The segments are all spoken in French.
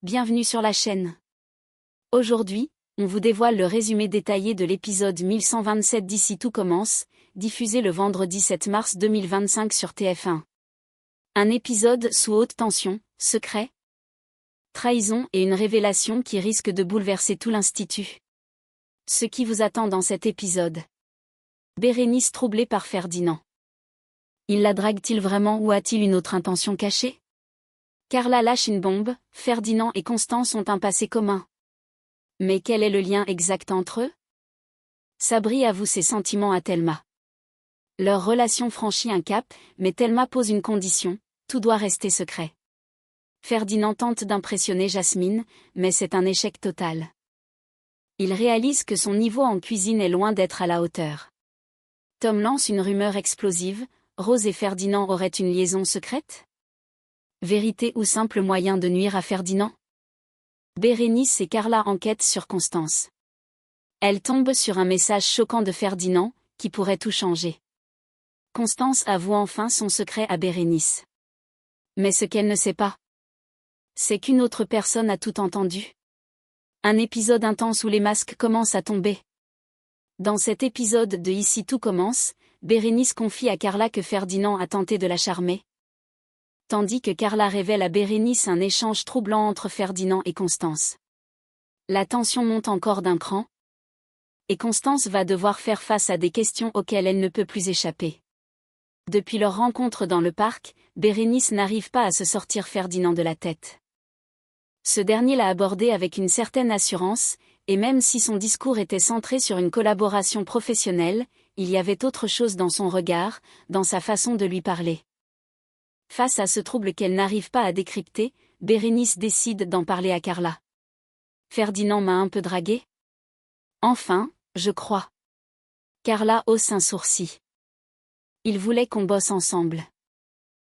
bienvenue sur la chaîne. Aujourd'hui, on vous dévoile le résumé détaillé de l'épisode 1127 d'Ici tout commence, diffusé le vendredi 7 mars 2025 sur TF1. Un épisode sous haute tension, secret, trahison et une révélation qui risque de bouleverser tout l'institut. Ce qui vous attend dans cet épisode. Bérénice troublée par Ferdinand. Il la drague-t-il vraiment ou a-t-il une autre intention cachée? Carla lâche une bombe, Ferdinand et Constance ont un passé commun. Mais quel est le lien exact entre eux? Sabri avoue ses sentiments à Thelma. Leur relation franchit un cap, mais Thelma pose une condition, tout doit rester secret. Ferdinand tente d'impressionner Jasmine, mais c'est un échec total. Il réalise que son niveau en cuisine est loin d'être à la hauteur. Tom lance une rumeur explosive, Rose et Ferdinand auraient une liaison secrète? Vérité ou simple moyen de nuire à Ferdinand? Bérénice et Carla enquêtent sur Constance. Elle tombe sur un message choquant de Ferdinand, qui pourrait tout changer. Constance avoue enfin son secret à Bérénice. Mais ce qu'elle ne sait pas, c'est qu'une autre personne a tout entendu. Un épisode intense où les masques commencent à tomber. Dans cet épisode de Ici tout commence, Bérénice confie à Carla que Ferdinand a tenté de la charmer. Tandis que Carla révèle à Bérénice un échange troublant entre Ferdinand et Constance. La tension monte encore d'un cran. Et Constance va devoir faire face à des questions auxquelles elle ne peut plus échapper. Depuis leur rencontre dans le parc, Bérénice n'arrive pas à se sortir Ferdinand de la tête. Ce dernier l'a abordé avec une certaine assurance, et même si son discours était centré sur une collaboration professionnelle, il y avait autre chose dans son regard, dans sa façon de lui parler. Face à ce trouble qu'elle n'arrive pas à décrypter, Bérénice décide d'en parler à Carla. Ferdinand m'a un peu dragué? Enfin, je crois. Carla hausse un sourcil. Il voulait qu'on bosse ensemble.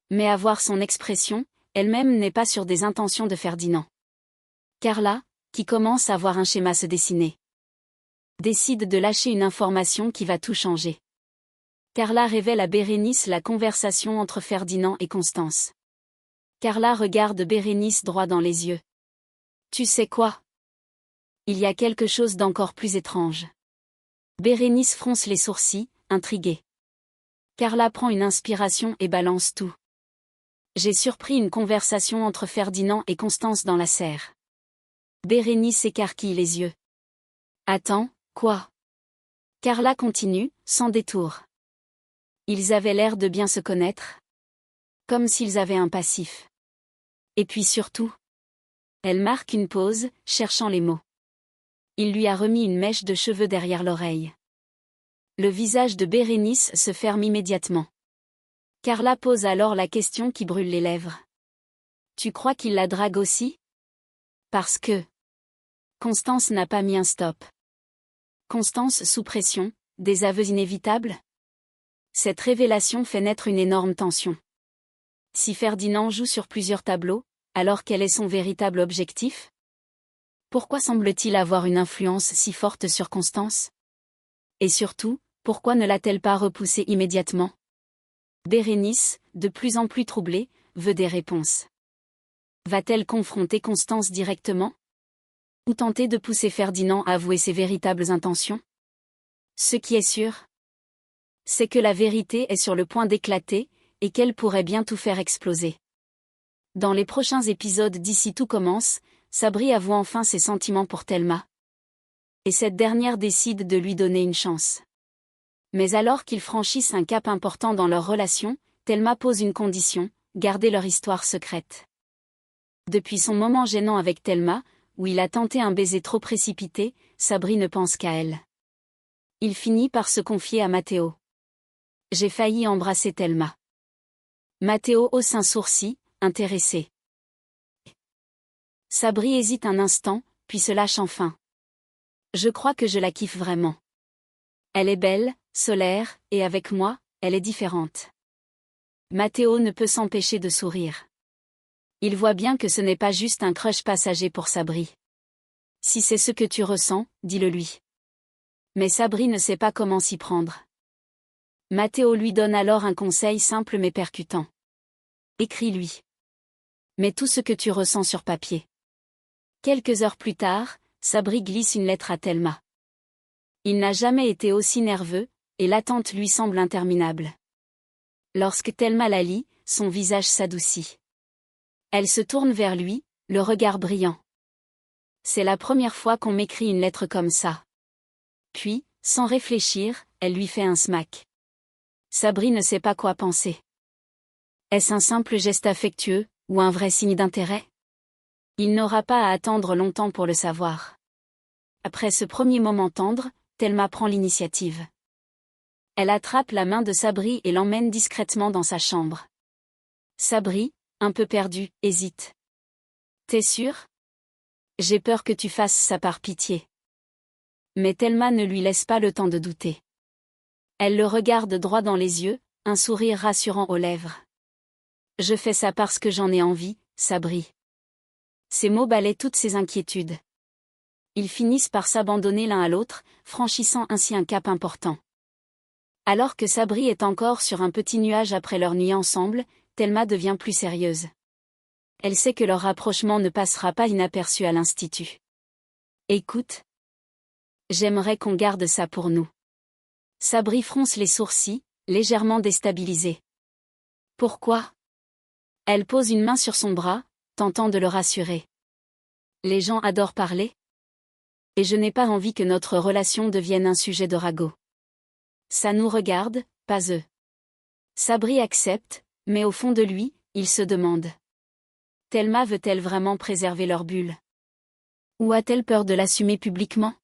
Mais à voir son expression, elle-même n'est pas sûre des intentions de Ferdinand. Carla, qui commence à voir un schéma se dessiner, décide de lâcher une information qui va tout changer. Carla révèle à Bérénice la conversation entre Ferdinand et Constance. Carla regarde Bérénice droit dans les yeux. Tu sais quoi? Il y a quelque chose d'encore plus étrange. Bérénice fronce les sourcils, intriguée. Carla prend une inspiration et balance tout. J'ai surpris une conversation entre Ferdinand et Constance dans la serre. Bérénice écarquille les yeux. Attends, quoi? Carla continue, sans détour. Ils avaient l'air de bien se connaître. Comme s'ils avaient un passif. Et puis surtout. Elle marque une pause, cherchant les mots. Il lui a remis une mèche de cheveux derrière l'oreille. Le visage de Bérénice se ferme immédiatement. Carla pose alors la question qui brûle les lèvres. Tu crois qu'il la drague aussi? Parce que Constance n'a pas mis un stop. Constance sous pression, des aveux inévitables? Cette révélation fait naître une énorme tension. Si Ferdinand joue sur plusieurs tableaux, alors quel est son véritable objectif? Pourquoi semble-t-il avoir une influence si forte sur Constance? Et surtout, pourquoi ne l'a-t-elle pas repoussée immédiatement? Bérénice, de plus en plus troublée, veut des réponses. Va-t-elle confronter Constance directement? Ou tenter de pousser Ferdinand à avouer ses véritables intentions? Ce qui est sûr, c'est que la vérité est sur le point d'éclater, et qu'elle pourrait bien tout faire exploser. Dans les prochains épisodes d'Ici tout commence, Sabri avoue enfin ses sentiments pour Thelma. Et cette dernière décide de lui donner une chance. Mais alors qu'ils franchissent un cap important dans leur relation, Thelma pose une condition, garder leur histoire secrète. Depuis son moment gênant avec Thelma, où il a tenté un baiser trop précipité, Sabri ne pense qu'à elle. Il finit par se confier à Matteo. J'ai failli embrasser Thelma. Matteo hausse un sourcil, intéressé. Sabri hésite un instant, puis se lâche enfin. Je crois que je la kiffe vraiment. Elle est belle, solaire, et avec moi, elle est différente. Matteo ne peut s'empêcher de sourire. Il voit bien que ce n'est pas juste un crush passager pour Sabri. Si c'est ce que tu ressens, dis-le lui. Mais Sabri ne sait pas comment s'y prendre. Matteo lui donne alors un conseil simple mais percutant. Écris-lui. Mets tout ce que tu ressens sur papier. Quelques heures plus tard, Sabri glisse une lettre à Thelma. Il n'a jamais été aussi nerveux, et l'attente lui semble interminable. Lorsque Thelma la lit, son visage s'adoucit. Elle se tourne vers lui, le regard brillant. C'est la première fois qu'on m'écrit une lettre comme ça. Puis, sans réfléchir, elle lui fait un smack. Sabri ne sait pas quoi penser. Est-ce un simple geste affectueux, ou un vrai signe d'intérêt? Il n'aura pas à attendre longtemps pour le savoir. Après ce premier moment tendre, Thelma prend l'initiative. Elle attrape la main de Sabri et l'emmène discrètement dans sa chambre. Sabri, un peu perdu, hésite. T'es sûr? J'ai peur que tu fasses ça par pitié. Mais Thelma ne lui laisse pas le temps de douter. Elle le regarde droit dans les yeux, un sourire rassurant aux lèvres. Je fais ça parce que j'en ai envie, Sabri. Ces mots balaient toutes ses inquiétudes. Ils finissent par s'abandonner l'un à l'autre, franchissant ainsi un cap important. Alors que Sabri est encore sur un petit nuage après leur nuit ensemble, Thelma devient plus sérieuse. Elle sait que leur rapprochement ne passera pas inaperçu à l'institut. Écoute. J'aimerais qu'on garde ça pour nous. Sabri fronce les sourcils, légèrement déstabilisé. Pourquoi? Elle pose une main sur son bras, tentant de le rassurer. Les gens adorent parler. Et je n'ai pas envie que notre relation devienne un sujet de ragot. Ça nous regarde, pas eux. Sabri accepte, mais au fond de lui, il se demande. Thelma veut-elle vraiment préserver leur bulle? Ou a-t-elle peur de l'assumer publiquement?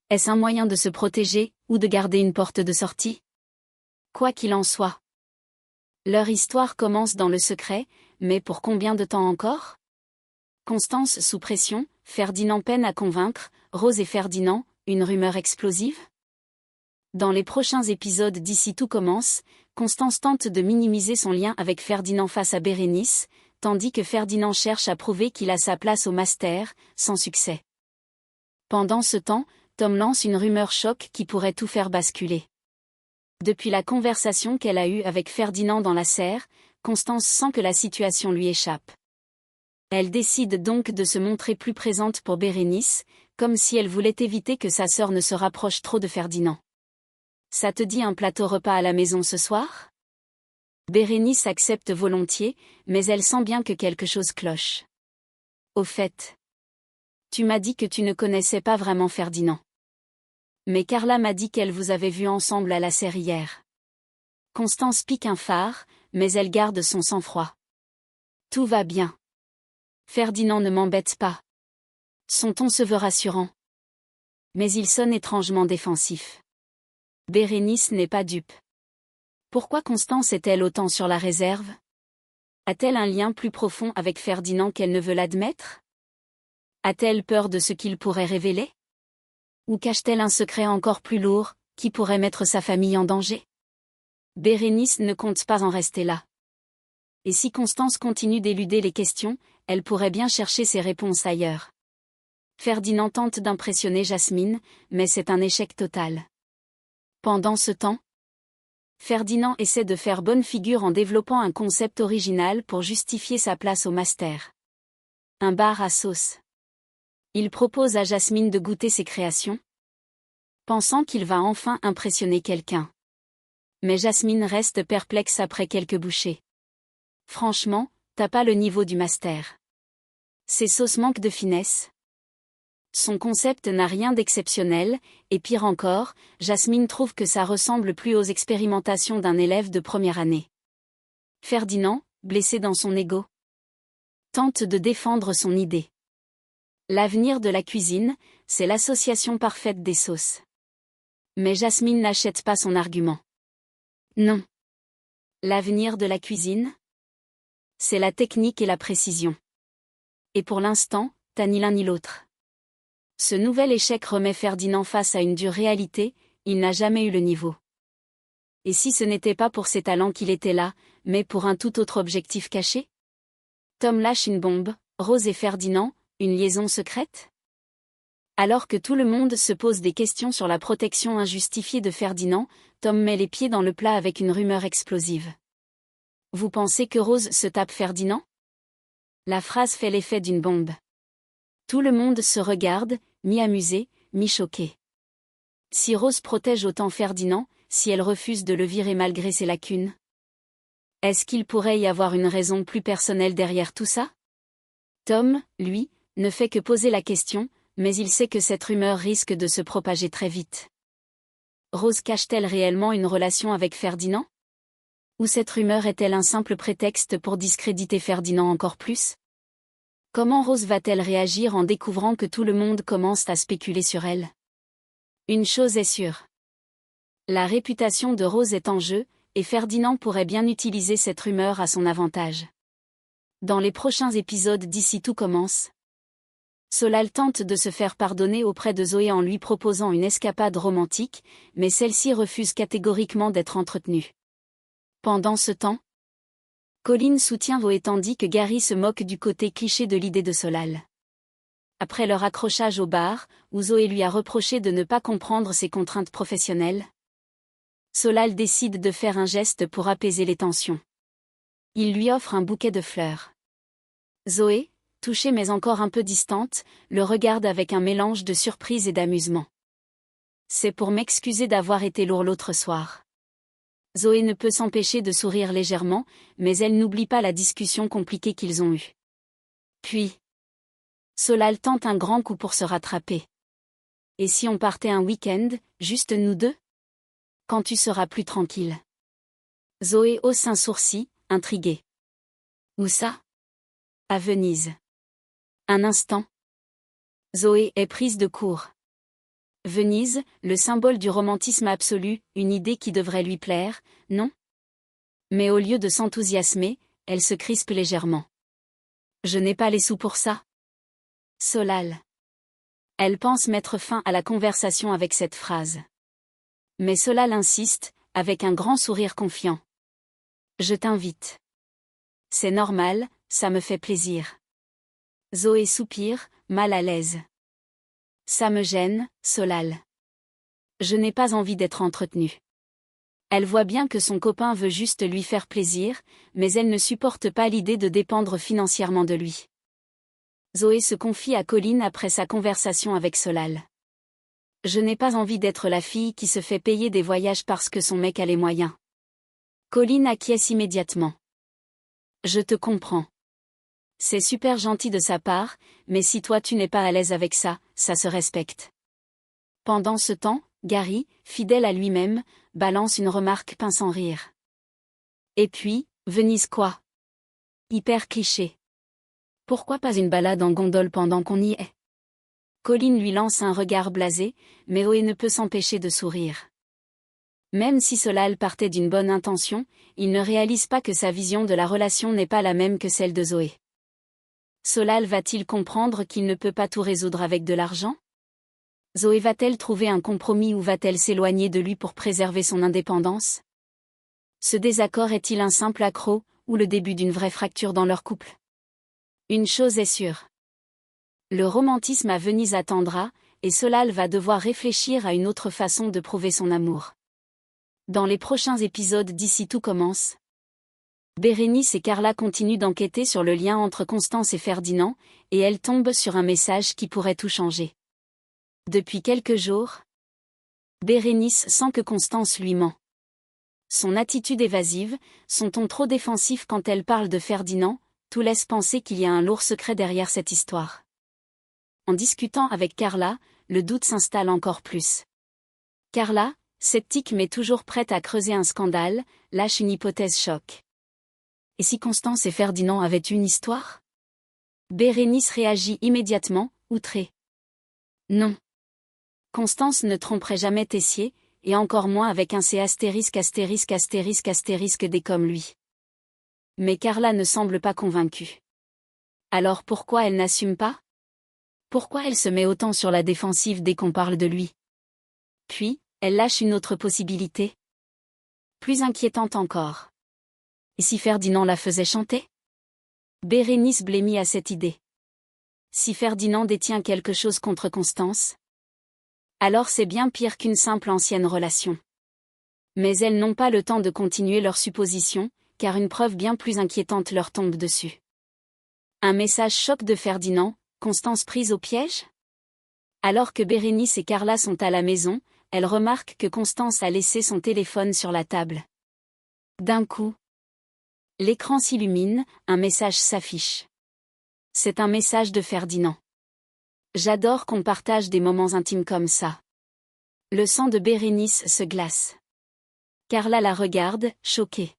Est-ce un moyen de se protéger, ou de garder une porte de sortie? Quoi qu'il en soit. Leur histoire commence dans le secret, mais pour combien de temps encore? Constance sous pression, Ferdinand peine à convaincre, Rose et Ferdinand, une rumeur explosive? Dans les prochains épisodes d'Ici tout commence, Constance tente de minimiser son lien avec Ferdinand face à Bérénice, tandis que Ferdinand cherche à prouver qu'il a sa place au master, sans succès. Pendant ce temps, Tom lance une rumeur choc qui pourrait tout faire basculer. Depuis la conversation qu'elle a eue avec Ferdinand dans la serre, Constance sent que la situation lui échappe. Elle décide donc de se montrer plus présente pour Bérénice, comme si elle voulait éviter que sa sœur ne se rapproche trop de Ferdinand. Ça te dit un plateau repas à la maison ce soir? Bérénice accepte volontiers, mais elle sent bien que quelque chose cloche. Au fait, tu m'as dit que tu ne connaissais pas vraiment Ferdinand. Mais Carla m'a dit qu'elle vous avait vu ensemble à la serre hier. Constance pique un phare, mais elle garde son sang-froid. Tout va bien. Ferdinand ne m'embête pas. Son ton se veut rassurant. Mais il sonne étrangement défensif. Bérénice n'est pas dupe. Pourquoi Constance est-elle autant sur la réserve? A-t-elle un lien plus profond avec Ferdinand qu'elle ne veut l'admettre? A-t-elle peur de ce qu'il pourrait révéler? Ou cache-t-elle un secret encore plus lourd, qui pourrait mettre sa famille en danger? Bérénice ne compte pas en rester là. Et si Constance continue d'éluder les questions, elle pourrait bien chercher ses réponses ailleurs. Ferdinand tente d'impressionner Jasmine, mais c'est un échec total. Pendant ce temps, Ferdinand essaie de faire bonne figure en développant un concept original pour justifier sa place au master. Un bar à sauce. Il propose à Jasmine de goûter ses créations, pensant qu'il va enfin impressionner quelqu'un. Mais Jasmine reste perplexe après quelques bouchées. Franchement, t'as pas le niveau du master. Ces sauces manquent de finesse. Son concept n'a rien d'exceptionnel, et pire encore, Jasmine trouve que ça ressemble plus aux expérimentations d'un élève de première année. Ferdinand, blessé dans son ego, tente de défendre son idée. L'avenir de la cuisine, c'est l'association parfaite des sauces. Mais Jasmine n'achète pas son argument. Non. L'avenir de la cuisine? C'est la technique et la précision. Et pour l'instant, t'as ni l'un ni l'autre. Ce nouvel échec remet Ferdinand face à une dure réalité, il n'a jamais eu le niveau. Et si ce n'était pas pour ses talents qu'il était là, mais pour un tout autre objectif caché? Tom lâche une bombe, Rose et Ferdinand, une liaison secrète? Alors que tout le monde se pose des questions sur la protection injustifiée de Ferdinand, Tom met les pieds dans le plat avec une rumeur explosive. Vous pensez que Rose se tape Ferdinand? La phrase fait l'effet d'une bombe. Tout le monde se regarde, mi-amusé, mi-choqué. Si Rose protège autant Ferdinand, si elle refuse de le virer malgré ses lacunes? Est-ce qu'il pourrait y avoir une raison plus personnelle derrière tout ça? Tom, lui, ne fait que poser la question, mais il sait que cette rumeur risque de se propager très vite. Rose cache-t-elle réellement une relation avec Ferdinand? Ou cette rumeur est-elle un simple prétexte pour discréditer Ferdinand encore plus? Comment Rose va-t-elle réagir en découvrant que tout le monde commence à spéculer sur elle? Une chose est sûre. La réputation de Rose est en jeu, et Ferdinand pourrait bien utiliser cette rumeur à son avantage. Dans les prochains épisodes d'Ici tout commence, Solal tente de se faire pardonner auprès de Zoé en lui proposant une escapade romantique, mais celle-ci refuse catégoriquement d'être entretenue. Pendant ce temps, Colin soutient Zoé tandis que Gary se moque du côté cliché de l'idée de Solal. Après leur accrochage au bar, où Zoé lui a reproché de ne pas comprendre ses contraintes professionnelles, Solal décide de faire un geste pour apaiser les tensions. Il lui offre un bouquet de fleurs. Zoé, touchée mais encore un peu distante, le regarde avec un mélange de surprise et d'amusement. C'est pour m'excuser d'avoir été lourd l'autre soir. Zoé ne peut s'empêcher de sourire légèrement, mais elle n'oublie pas la discussion compliquée qu'ils ont eue. Puis, Solal tente un grand coup pour se rattraper. Et si on partait un week-end, juste nous deux? Quand tu seras plus tranquille. Zoé hausse un sourcil, intriguée. Où ça? À Venise. Un instant. Zoé est prise de court. Venise, le symbole du romantisme absolu, une idée qui devrait lui plaire, non? Mais au lieu de s'enthousiasmer, elle se crispe légèrement. Je n'ai pas les sous pour ça. Solal. Elle pense mettre fin à la conversation avec cette phrase. Mais Solal insiste, avec un grand sourire confiant. Je t'invite. C'est normal, ça me fait plaisir. Zoé soupire, mal à l'aise. Ça me gêne, Solal. Je n'ai pas envie d'être entretenue. Elle voit bien que son copain veut juste lui faire plaisir, mais elle ne supporte pas l'idée de dépendre financièrement de lui. Zoé se confie à Colin après sa conversation avec Solal. Je n'ai pas envie d'être la fille qui se fait payer des voyages parce que son mec a les moyens. Colin acquiesce immédiatement. Je te comprends. C'est super gentil de sa part, mais si toi tu n'es pas à l'aise avec ça, ça se respecte. Pendant ce temps, Gary, fidèle à lui-même, balance une remarque pince en rire. Et puis, Venise quoi? Hyper cliché. Pourquoi pas une balade en gondole pendant qu'on y est? Colin lui lance un regard blasé, mais Zoé ne peut s'empêcher de sourire. Même si Solal partait d'une bonne intention, il ne réalise pas que sa vision de la relation n'est pas la même que celle de Zoé. Solal va-t-il comprendre qu'il ne peut pas tout résoudre avec de l'argent? Zoé va-t-elle trouver un compromis ou va-t-elle s'éloigner de lui pour préserver son indépendance? Ce désaccord est-il un simple accroc, ou le début d'une vraie fracture dans leur couple? Une chose est sûre. Le romantisme à Venise attendra, et Solal va devoir réfléchir à une autre façon de prouver son amour. Dans les prochains épisodes d'Ici tout commence, Bérénice et Carla continuent d'enquêter sur le lien entre Constance et Ferdinand, et elles tombent sur un message qui pourrait tout changer. Depuis quelques jours, Bérénice sent que Constance lui ment. Son attitude évasive, son ton trop défensif quand elle parle de Ferdinand, tout laisse penser qu'il y a un lourd secret derrière cette histoire. En discutant avec Carla, le doute s'installe encore plus. Carla, sceptique mais toujours prête à creuser un scandale, lâche une hypothèse choc. Et si Constance et Ferdinand avaient une histoire? Bérénice réagit immédiatement, outrée. Non. Constance ne tromperait jamais Tessier, et encore moins avec un C astérisque astérisque astérisque astérisque D comme lui. Mais Carla ne semble pas convaincue. Alors pourquoi elle n'assume pas? Pourquoi elle se met autant sur la défensive dès qu'on parle de lui? Puis, elle lâche une autre possibilité. Plus inquiétante encore. Et si Ferdinand la faisait chanter? Bérénice blêmit à cette idée. Si Ferdinand détient quelque chose contre Constance? Alors c'est bien pire qu'une simple ancienne relation. Mais elles n'ont pas le temps de continuer leur supposition, car une preuve bien plus inquiétante leur tombe dessus. Un message choc de Ferdinand, Constance prise au piège? Alors que Bérénice et Carla sont à la maison, elle remarque que Constance a laissé son téléphone sur la table. D'un coup, l'écran s'illumine, un message s'affiche. C'est un message de Ferdinand. J'adore qu'on partage des moments intimes comme ça. Le sang de Bérénice se glace. Carla la regarde, choquée.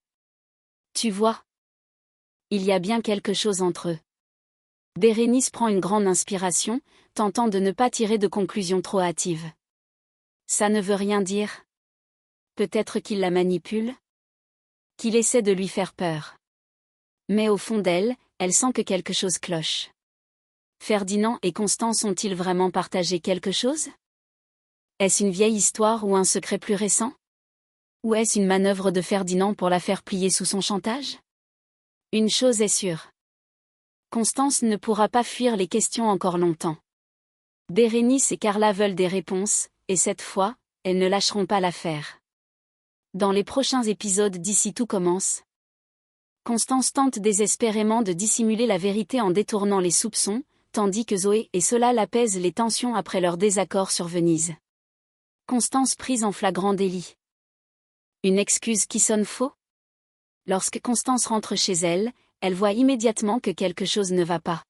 Tu vois? Il y a bien quelque chose entre eux. Bérénice prend une grande inspiration, tentant de ne pas tirer de conclusions trop hâtives. Ça ne veut rien dire. Peut-être qu'il la manipule? Qu'il essaie de lui faire peur. Mais au fond d'elle, elle sent que quelque chose cloche. Ferdinand et Constance ont-ils vraiment partagé quelque chose? Est-ce une vieille histoire ou un secret plus récent? Ou est-ce une manœuvre de Ferdinand pour la faire plier sous son chantage? Une chose est sûre. Constance ne pourra pas fuir les questions encore longtemps. Bérénice et Carla veulent des réponses, et cette fois, elles ne lâcheront pas l'affaire. Dans les prochains épisodes d'Ici tout commence, Constance tente désespérément de dissimuler la vérité en détournant les soupçons, tandis que Zoé et Solal apaisent les tensions après leur désaccord sur Venise. Constance prise en flagrant délit. Une excuse qui sonne faux? Lorsque Constance rentre chez elle, elle voit immédiatement que quelque chose ne va pas.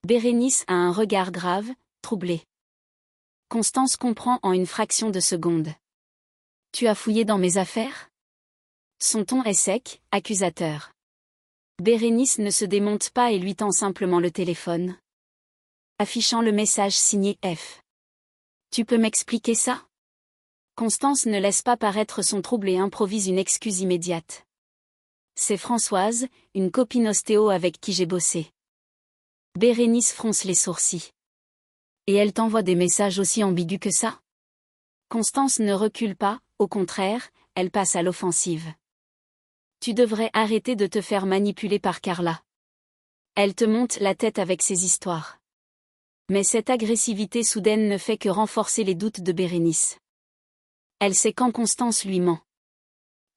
Bérénice a un regard grave, troublé. Constance comprend en une fraction de seconde. Tu as fouillé dans mes affaires? Son ton est sec, accusateur. Bérénice ne se démonte pas et lui tend simplement le téléphone, affichant le message signé F. Tu peux m'expliquer ça? Constance ne laisse pas paraître son trouble et improvise une excuse immédiate. C'est Françoise, une copine ostéo avec qui j'ai bossé. Bérénice fronce les sourcils. Et elle t'envoie des messages aussi ambigus que ça? Constance ne recule pas, au contraire, elle passe à l'offensive. Tu devrais arrêter de te faire manipuler par Carla. Elle te monte la tête avec ses histoires. Mais cette agressivité soudaine ne fait que renforcer les doutes de Bérénice. Elle sait quand Constance lui ment.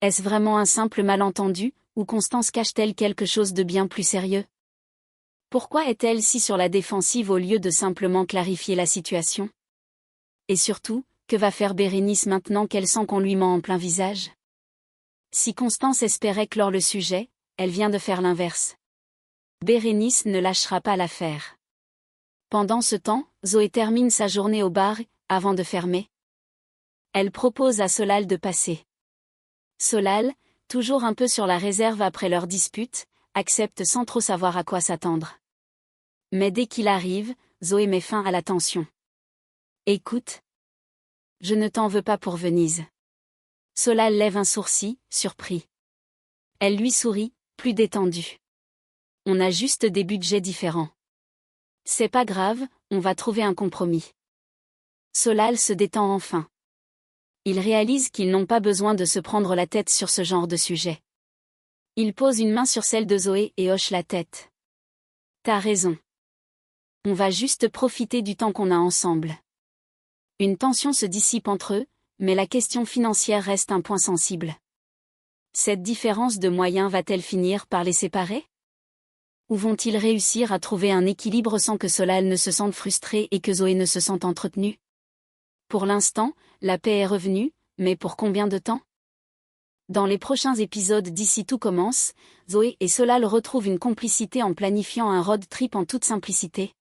Est-ce vraiment un simple malentendu, ou Constance cache-t-elle quelque chose de bien plus sérieux? Pourquoi est-elle si sur la défensive au lieu de simplement clarifier la situation? Et surtout, que va faire Bérénice maintenant qu'elle sent qu'on lui ment en plein visage? Si Constance espérait clore le sujet, elle vient de faire l'inverse. Bérénice ne lâchera pas l'affaire. Pendant ce temps, Zoé termine sa journée au bar, avant de fermer. Elle propose à Solal de passer. Solal, toujours un peu sur la réserve après leur dispute, accepte sans trop savoir à quoi s'attendre. Mais dès qu'il arrive, Zoé met fin à la tension. Écoute. Je ne t'en veux pas pour Venise. Solal lève un sourcil, surpris. Elle lui sourit, plus détendue. On a juste des budgets différents. C'est pas grave, on va trouver un compromis. Solal se détend enfin. Il réalise qu'ils n'ont pas besoin de se prendre la tête sur ce genre de sujet. Il pose une main sur celle de Zoé et hoche la tête. T'as raison. On va juste profiter du temps qu'on a ensemble. Une tension se dissipe entre eux, mais la question financière reste un point sensible. Cette différence de moyens va-t-elle finir par les séparer? Ou vont-ils réussir à trouver un équilibre sans que Solal ne se sente frustré et que Zoé ne se sente entretenue? Pour l'instant, la paix est revenue, mais pour combien de temps? Dans les prochains épisodes d'Ici tout commence, Zoé et Solal retrouvent une complicité en planifiant un road trip en toute simplicité.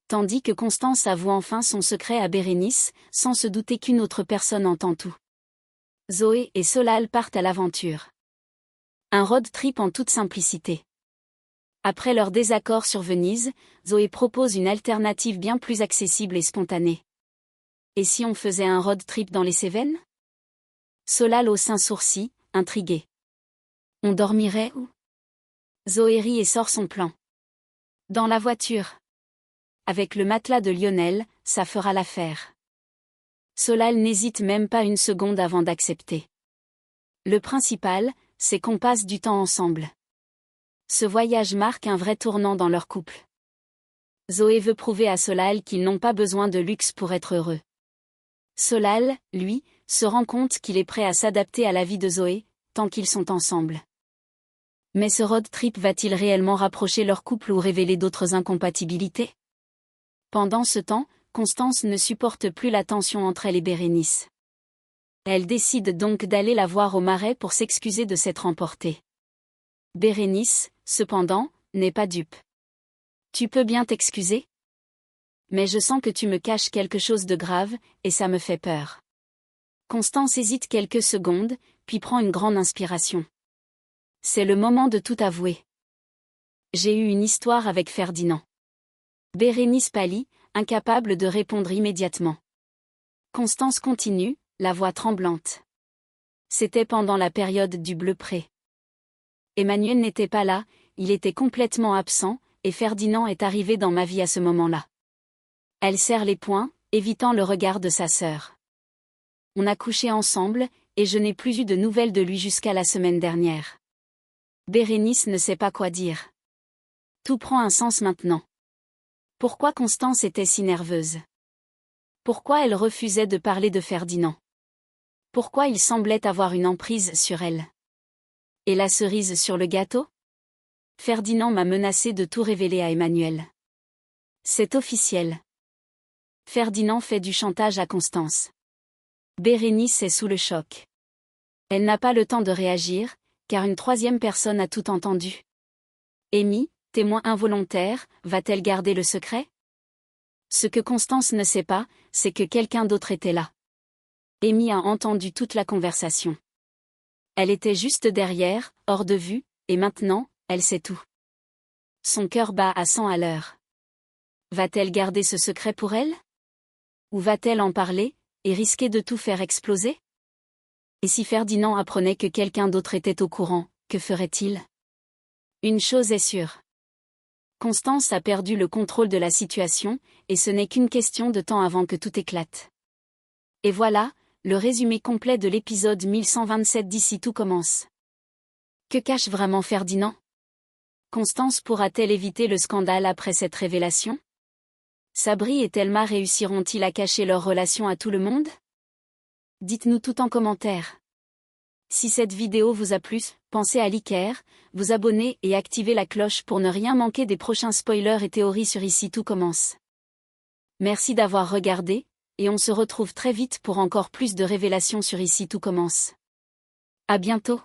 Tandis que Constance avoue enfin son secret à Bérénice, sans se douter qu'une autre personne entend tout. Zoé et Solal partent à l'aventure. Un road trip en toute simplicité. Après leur désaccord sur Venise, Zoé propose une alternative bien plus accessible et spontanée. Et si on faisait un road trip dans les Cévennes? Solal hausse un sourcil, intrigué. On dormirait où? Zoé rit et sort son plan. Dans la voiture. Avec le matelas de Lionel, ça fera l'affaire. Solal n'hésite même pas une seconde avant d'accepter. Le principal, c'est qu'on passe du temps ensemble. Ce voyage marque un vrai tournant dans leur couple. Zoé veut prouver à Solal qu'ils n'ont pas besoin de luxe pour être heureux. Solal, lui, se rend compte qu'il est prêt à s'adapter à la vie de Zoé, tant qu'ils sont ensemble. Mais ce road trip va-t-il réellement rapprocher leur couple ou révéler d'autres incompatibilités? Pendant ce temps, Constance ne supporte plus la tension entre elle et Bérénice. Elle décide donc d'aller la voir au Marais pour s'excuser de s'être emportée. Bérénice, cependant, n'est pas dupe. Tu peux bien t'excuser? Mais je sens que tu me caches quelque chose de grave, et ça me fait peur. Constance hésite quelques secondes, puis prend une grande inspiration. C'est le moment de tout avouer. J'ai eu une histoire avec Ferdinand. Bérénice pâlit, incapable de répondre immédiatement. Constance continue, la voix tremblante. C'était pendant la période du Bleupré. Emmanuel n'était pas là, il était complètement absent, et Ferdinand est arrivé dans ma vie à ce moment-là. Elle serre les poings, évitant le regard de sa sœur. On a couché ensemble, et je n'ai plus eu de nouvelles de lui jusqu'à la semaine dernière. Bérénice ne sait pas quoi dire. Tout prend un sens maintenant. Pourquoi Constance était si nerveuse? Pourquoi elle refusait de parler de Ferdinand? Pourquoi il semblait avoir une emprise sur elle? Et la cerise sur le gâteau? Ferdinand m'a menacé de tout révéler à Emmanuel. C'est officiel. Ferdinand fait du chantage à Constance. Bérénice est sous le choc. Elle n'a pas le temps de réagir, car une troisième personne a tout entendu. Amy, témoin involontaire, va-t-elle garder le secret? Ce que Constance ne sait pas, c'est que quelqu'un d'autre était là. Amy a entendu toute la conversation. Elle était juste derrière, hors de vue, et maintenant, elle sait tout. Son cœur bat à 100 à l'heure. Va-t-elle garder ce secret pour elle? Ou va-t-elle en parler, et risquer de tout faire exploser? Et si Ferdinand apprenait que quelqu'un d'autre était au courant, que ferait-il? Une chose est sûre. Constance a perdu le contrôle de la situation, et ce n'est qu'une question de temps avant que tout éclate. Et voilà, le résumé complet de l'épisode 1127 d'Ici tout commence. Que cache vraiment Ferdinand? Constance pourra-t-elle éviter le scandale après cette révélation? Sabri et Thelma réussiront-ils à cacher leur relation à tout le monde? Dites-nous tout en commentaire. Si cette vidéo vous a plu, pensez à liker, vous abonner et activer la cloche pour ne rien manquer des prochains spoilers et théories sur Ici tout commence. Merci d'avoir regardé, et on se retrouve très vite pour encore plus de révélations sur Ici tout commence. À bientôt.